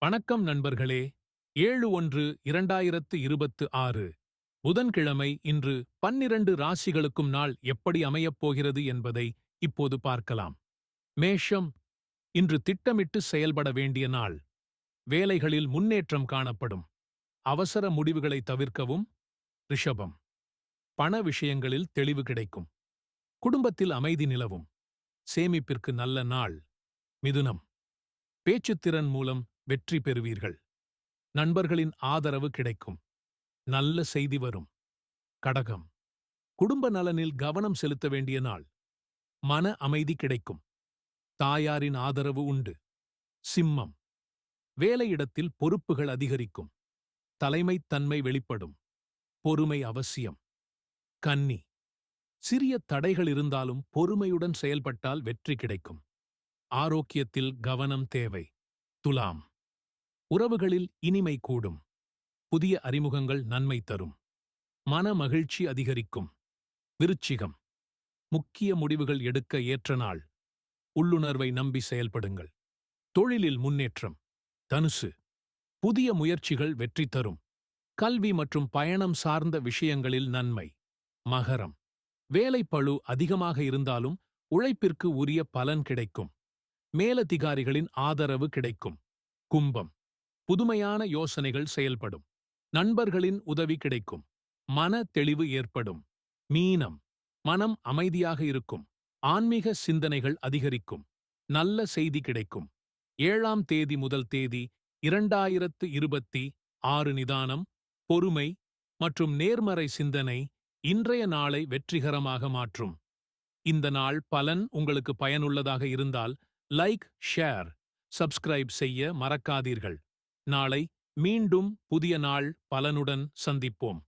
வணக்கம் நண்பர்களே. 7/1/2026 புதன்கிழமை இன்று 12 ராசிகளுக்கும் நாள் எப்படி அமையப் போகிறது என்பதை இப்போது பார்க்கலாம். மேஷம், இன்று திட்டமிட்டு செயல்பட வேண்டிய நாள். வேலைகளில் முன்னேற்றம் காணப்படும். அவசர முடிவுகளை தவிர்க்கவும். ரிஷபம், பண விஷயங்களில் தெளிவு கிடைக்கும். குடும்பத்தில் அமைதி நிலவும். சேமிப்பிற்கு நல்ல நாள். மிதுனம், பேச்சுத்திறன் மூலம் வெற்றி பெறுவீர்கள். நண்பர்களின் ஆதரவு கிடைக்கும். நல்ல செய்தி வரும். கடகம், குடும்ப நலனில் கவனம் செலுத்த வேண்டிய நாள். மன அமைதி கிடைக்கும். தாயாரின் ஆதரவு உண்டு. சிம்மம், வேலையிடத்தில் பொறுப்புகள் அதிகரிக்கும். தலைமைத்தன்மை வெளிப்படும். பொறுமை அவசியம். கன்னி, சிறிய தடைகள் இருந்தாலும் பொறுமையுடன் செயல்பட்டால் வெற்றி கிடைக்கும். ஆரோக்கியத்தில் கவனம் தேவை. துலாம், உறவுகளில் இனிமை கூடும். புதிய அறிமுகங்கள் நன்மை தரும். மன மகிழ்ச்சி அதிகரிக்கும். விருச்சிகம், முக்கிய முடிவுகள் எடுக்க ஏற்ற நாள். உள்ளுணர்வை நம்பி செயல்படுங்கள். தொழிலில் முன்னேற்றம். தனுசு, புதிய முயற்சிகள் வெற்றி தரும். கல்வி மற்றும் பயணம் சார்ந்த விஷயங்களில் நன்மை. மகரம், வேலைப்பளு அதிகமாக இருந்தாலும் உழைப்பிற்கு உரிய பலன் கிடைக்கும். மேலதிகாரிகளின் ஆதரவு கிடைக்கும். கும்பம், புதுமையான யோசனைகள் செயல்படும். நண்பர்களின் உதவி கிடைக்கும். மன தெளிவு ஏற்படும். மீனம், மனம் அமைதியாக இருக்கும். ஆன்மீக சிந்தனைகள் அதிகரிக்கும். நல்ல செய்தி கிடைக்கும். 7ஆம் தேதி முதல் தேதி 2026 நிதானம், பொறுமை மற்றும் நேர்மறை சிந்தனை இன்றைய நாளை வெற்றிகரமாக மாற்றும். இந்த நாள் பலன் உங்களுக்கு பயனுள்ளதாக இருந்தால் லைக், ஷேர், சப்ஸ்கிரைப் செய்ய மறக்காதீர்கள். நாளை மீண்டும் புதிய நாள் பலனுடன் சந்திப்போம்.